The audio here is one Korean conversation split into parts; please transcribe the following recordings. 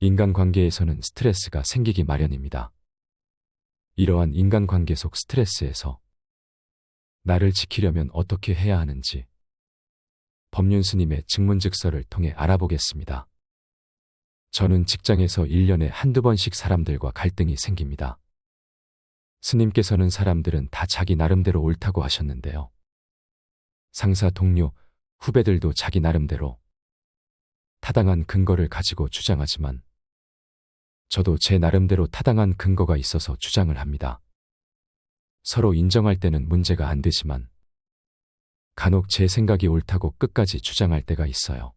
인간관계에서는 스트레스가 생기기 마련입니다. 이러한 인간관계 속 스트레스에서 나를 지키려면 어떻게 해야 하는지 법륜 스님의 증문즉서를 통해 알아보겠습니다. 저는 직장에서 1년에 한두 번씩 사람들과 갈등이 생깁니다. 스님께서는 사람들은 다 자기 나름대로 옳다고 하셨는데요. 상사, 동료, 후배들도 자기 나름대로 타당한 근거를 가지고 주장하지만 저도 제 나름대로 타당한 근거가 있어서 주장을 합니다. 서로 인정할 때는 문제가 안 되지만 간혹 제 생각이 옳다고 끝까지 주장할 때가 있어요.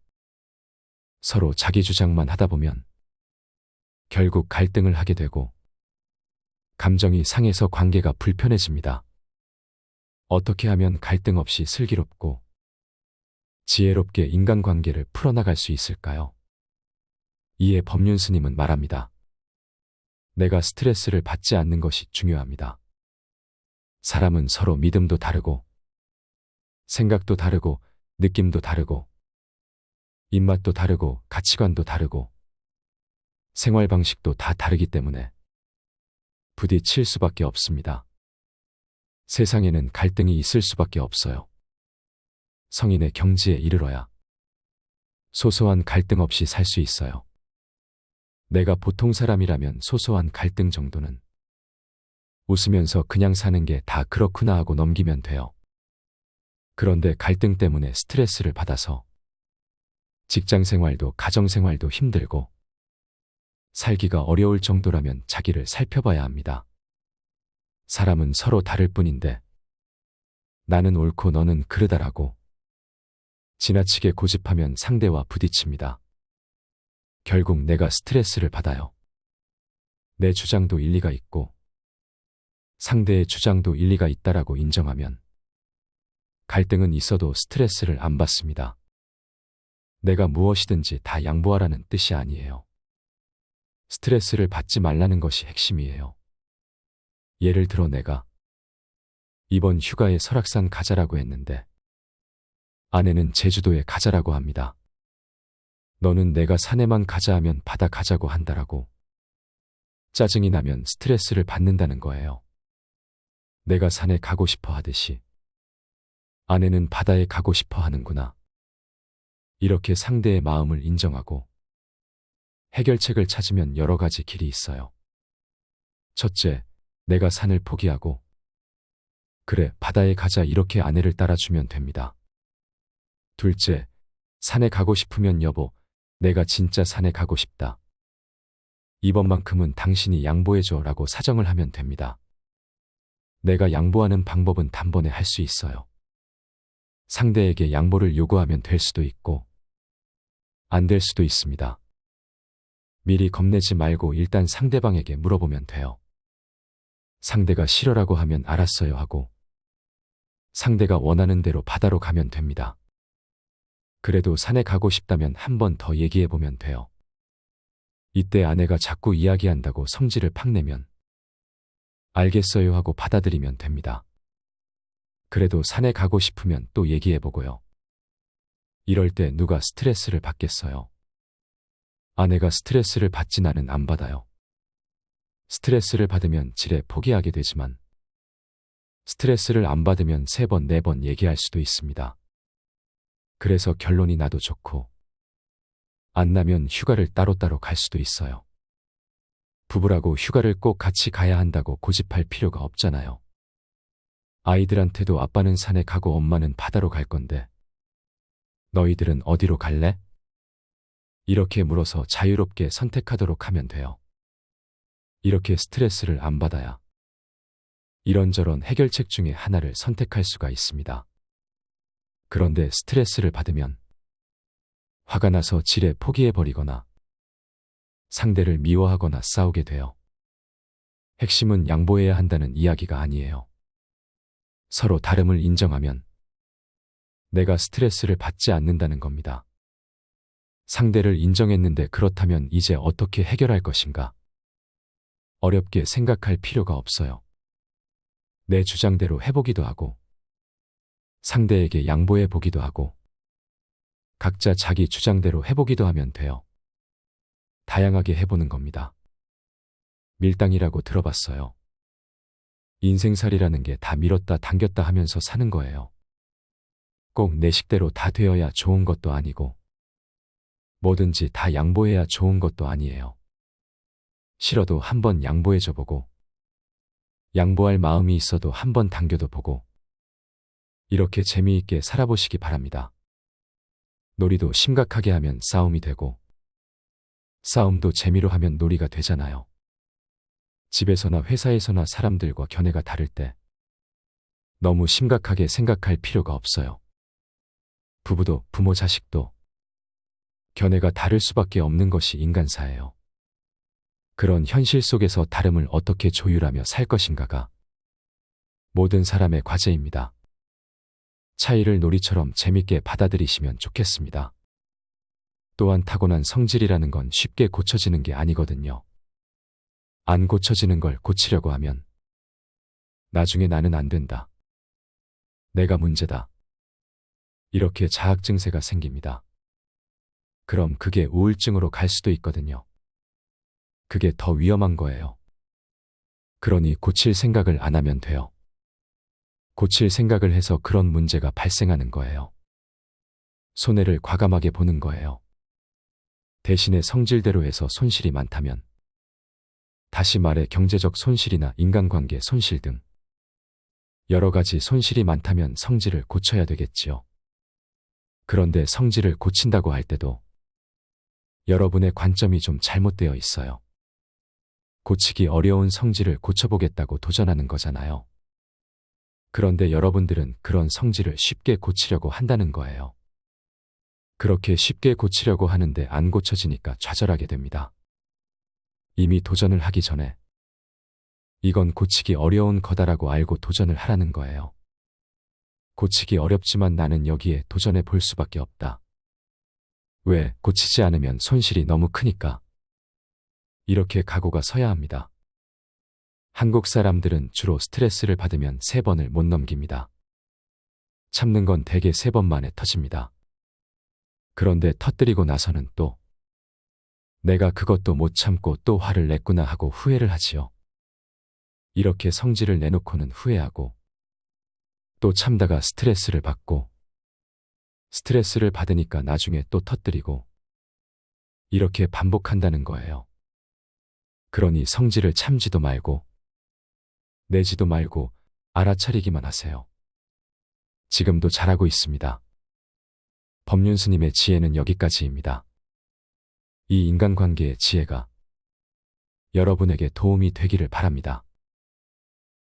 서로 자기 주장만 하다 보면 결국 갈등을 하게 되고 감정이 상해서 관계가 불편해집니다. 어떻게 하면 갈등 없이 슬기롭고 지혜롭게 인간관계를 풀어나갈 수 있을까요? 이에 법륜 스님은 말합니다. 내가 스트레스를 받지 않는 것이 중요합니다. 사람은 서로 믿음도 다르고 생각도 다르고 느낌도 다르고 입맛도 다르고 가치관도 다르고 생활 방식도 다 다르기 때문에 부딪힐 수밖에 없습니다. 세상에는 갈등이 있을 수밖에 없어요. 성인의 경지에 이르러야 소소한 갈등 없이 살 수 있어요. 내가 보통 사람이라면 소소한 갈등 정도는 웃으면서 그냥 사는 게 다 그렇구나 하고 넘기면 돼요. 그런데 갈등 때문에 스트레스를 받아서 직장 생활도 가정 생활도 힘들고 살기가 어려울 정도라면 자기를 살펴봐야 합니다. 사람은 서로 다를 뿐인데 나는 옳고 너는 그르다라고 지나치게 고집하면 상대와 부딪힙니다. 결국 내가 스트레스를 받아요. 내 주장도 일리가 있고 상대의 주장도 일리가 있다라고 인정하면 갈등은 있어도 스트레스를 안 받습니다. 내가 무엇이든지 다 양보하라는 뜻이 아니에요. 스트레스를 받지 말라는 것이 핵심이에요. 예를 들어 내가 이번 휴가에 설악산 가자라고 했는데 아내는 제주도에 가자라고 합니다. 너는 내가 산에만 가자 하면 바다 가자고 한다라고 짜증이 나면 스트레스를 받는다는 거예요. 내가 산에 가고 싶어 하듯이 아내는 바다에 가고 싶어 하는구나. 이렇게 상대의 마음을 인정하고 해결책을 찾으면 여러 가지 길이 있어요. 첫째, 내가 산을 포기하고 그래, 바다에 가자 이렇게 아내를 따라주면 됩니다. 둘째, 산에 가고 싶으면 여보, 내가 진짜 산에 가고 싶다. 이번만큼은 당신이 양보해줘 라고 사정을 하면 됩니다. 내가 양보하는 방법은 단번에 할 수 있어요. 상대에게 양보를 요구하면 될 수도 있고 안 될 수도 있습니다. 미리 겁내지 말고 일단 상대방에게 물어보면 돼요. 상대가 싫어라고 하면 알았어요 하고 상대가 원하는 대로 바다로 가면 됩니다. 그래도 산에 가고 싶다면 한 번 더 얘기해보면 돼요. 이때 아내가 자꾸 이야기한다고 성질을 팍 내면 알겠어요 하고 받아들이면 됩니다. 그래도 산에 가고 싶으면 또 얘기해보고요. 이럴 때 누가 스트레스를 받겠어요? 아내가 스트레스를 받지 나는 안 받아요. 스트레스를 받으면 지레 포기하게 되지만 스트레스를 안 받으면 3번, 4번 얘기할 수도 있습니다. 그래서 결론이 나도 좋고 안 나면 휴가를 따로따로 갈 수도 있어요. 부부라고 휴가를 꼭 같이 가야 한다고 고집할 필요가 없잖아요. 아이들한테도 아빠는 산에 가고 엄마는 바다로 갈 건데 너희들은 어디로 갈래? 이렇게 물어서 자유롭게 선택하도록 하면 돼요. 이렇게 스트레스를 안 받아야 이런저런 해결책 중에 하나를 선택할 수가 있습니다. 그런데 스트레스를 받으면 화가 나서 지레 포기해버리거나 상대를 미워하거나 싸우게 돼요. 핵심은 양보해야 한다는 이야기가 아니에요. 서로 다름을 인정하면 내가 스트레스를 받지 않는다는 겁니다. 상대를 인정했는데 그렇다면 이제 어떻게 해결할 것인가? 어렵게 생각할 필요가 없어요. 내 주장대로 해보기도 하고 상대에게 양보해 보기도 하고 각자 자기 주장대로 해보기도 하면 돼요. 다양하게 해보는 겁니다. 밀당이라고 들어봤어요. 인생살이라는 게 다 밀었다 당겼다 하면서 사는 거예요. 꼭 내 식대로 다 되어야 좋은 것도 아니고, 뭐든지 다 양보해야 좋은 것도 아니에요. 싫어도 한번 양보해줘 보고, 양보할 마음이 있어도 한번 당겨도 보고, 이렇게 재미있게 살아보시기 바랍니다. 놀이도 심각하게 하면 싸움이 되고, 싸움도 재미로 하면 놀이가 되잖아요. 집에서나 회사에서나 사람들과 견해가 다를 때 너무 심각하게 생각할 필요가 없어요. 부부도 부모 자식도 견해가 다를 수밖에 없는 것이 인간사예요. 그런 현실 속에서 다름을 어떻게 조율하며 살 것인가가 모든 사람의 과제입니다. 차이를 놀이처럼 재밌게 받아들이시면 좋겠습니다. 또한 타고난 성질이라는 건 쉽게 고쳐지는 게 아니거든요. 안 고쳐지는 걸 고치려고 하면 나중에 나는 안 된다. 내가 문제다. 이렇게 자학 증세가 생깁니다. 그럼 그게 우울증으로 갈 수도 있거든요. 그게 더 위험한 거예요. 그러니 고칠 생각을 안 하면 돼요. 고칠 생각을 해서 그런 문제가 발생하는 거예요. 손해를 과감하게 보는 거예요. 대신에 성질대로 해서 손실이 많다면, 다시 말해 경제적 손실이나 인간관계 손실 등 여러 가지 손실이 많다면 성질을 고쳐야 되겠지요. 그런데 성질을 고친다고 할 때도 여러분의 관점이 좀 잘못되어 있어요. 고치기 어려운 성질을 고쳐보겠다고 도전하는 거잖아요. 그런데 여러분들은 그런 성질을 쉽게 고치려고 한다는 거예요. 그렇게 쉽게 고치려고 하는데 안 고쳐지니까 좌절하게 됩니다. 이미 도전을 하기 전에 이건 고치기 어려운 거다라고 알고 도전을 하라는 거예요. 고치기 어렵지만 나는 여기에 도전해 볼 수밖에 없다. 왜? 고치지 않으면 손실이 너무 크니까. 이렇게 각오가 서야 합니다. 한국 사람들은 주로 스트레스를 받으면 3번을 못 넘깁니다. 참는 건 대개 3번 만에 터집니다. 그런데 터뜨리고 나서는 또 내가 그것도 못 참고 또 화를 냈구나 하고 후회를 하지요. 이렇게 성질을 내놓고는 후회하고, 또 참다가 스트레스를 받고, 스트레스를 받으니까 나중에 또 터뜨리고, 이렇게 반복한다는 거예요. 그러니 성질을 참지도 말고, 내지도 말고 알아차리기만 하세요. 지금도 잘하고 있습니다. 법륜스님의 지혜는 여기까지입니다. 이 인간관계의 지혜가 여러분에게 도움이 되기를 바랍니다.